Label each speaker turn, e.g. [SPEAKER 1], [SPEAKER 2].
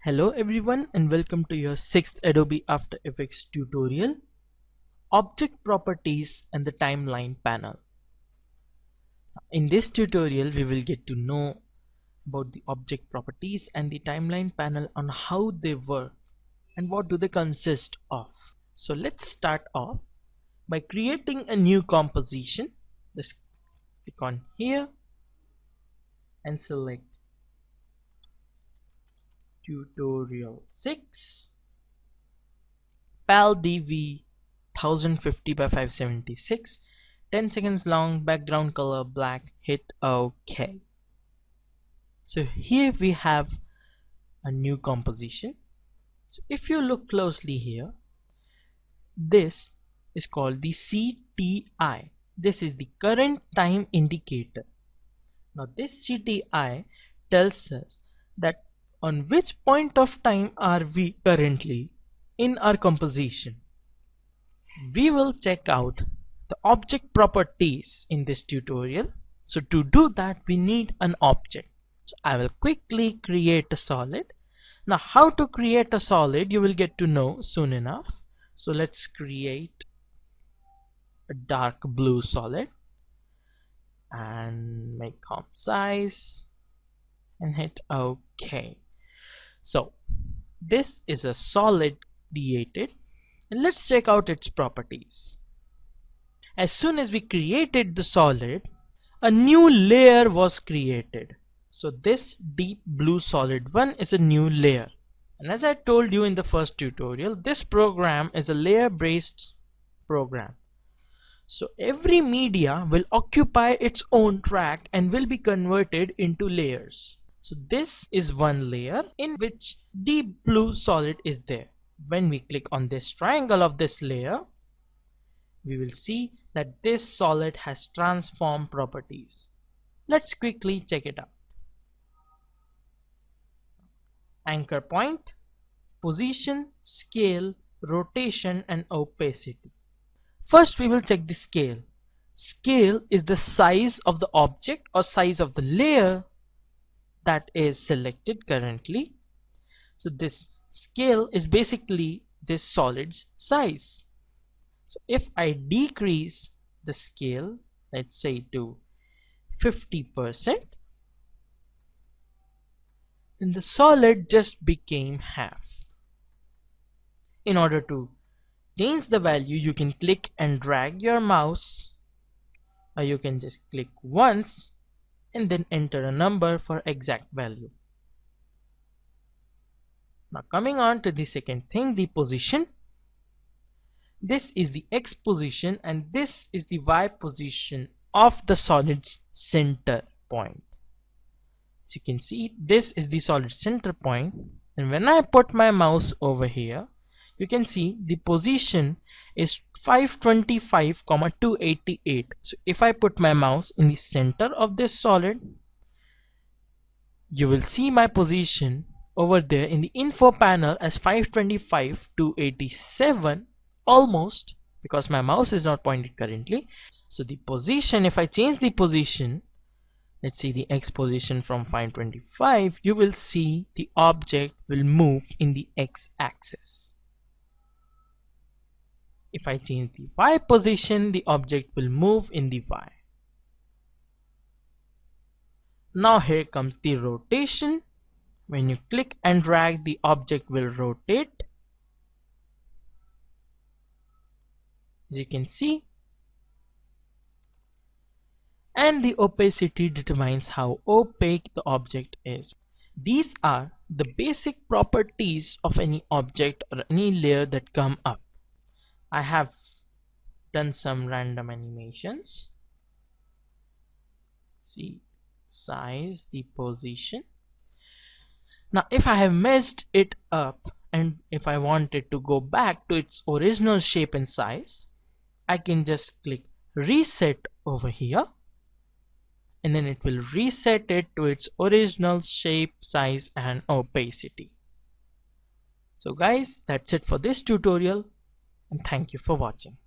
[SPEAKER 1] Hello everyone and welcome to your 6th Adobe After Effects tutorial, Object Properties and the Timeline panel. In this tutorial we will get to know about the object properties and the timeline panel on how they work and what do they consist of. So let's start off by creating a new composition. Just click on here and select tutorial 6 PAL DV 1050 by 576, 10 seconds long, background color black, hit OK. So here we have a new composition. So if you look closely here, this is called the CTI. This is the current time indicator. Now this CTI tells us that on which point of time are we currently in our composition. We will check out the object properties in this tutorial. So to do that we need an object. So I will quickly create a solid. Now how to create a solid you will get to know soon enough. So let's create a dark blue solid and make comp size and hit OK. So this is a solid created and let's check out its properties. As soon as we created the solid, a new layer was created. So this deep blue solid one is a new layer, and as I told you in the first tutorial, this program is a layer based program. So every media will occupy its own track and will be converted into layers. So this is one layer in which deep blue solid is there. When we click on this triangle of this layer, we will see that this solid has transform properties. Let's quickly check it out. Anchor point, position, scale, rotation and opacity. First we will check the scale. Scale is the size of the object or size of the layer that is selected currently. So this scale is basically this solid's size. So if I decrease the scale, let's say to 50%, then the solid just became half. In order to change the value, you can click and drag your mouse, or you can just click once and then enter a number for exact value. Now coming on to the second thing, the position. This is the X position and this is the Y position of the solid's center point. As you can see, this is the solid center point, and when I put my mouse over here, you can see the position is 525, 288. So if I put my mouse in the center of this solid, you will see my position over there in the info panel as 525, 287, almost, because my mouse is not pointed currently. So the position, if I change the position, let's see the X position from 525, you will see the object will move in the X axis. If I change the Y position, the object will move in the Y. Now here comes the rotation. When you click and drag, the object will rotate. As you can see. And the opacity determines how opaque the object is. These are the basic properties of any object or any layer that come up. I have done some random animations. See, size, the position. Now if I have messed it up and if I want it to go back to its original shape and size, I can just click reset over here and then it will reset it to its original shape, size and opacity. So guys, that's it for this tutorial and thank you for watching.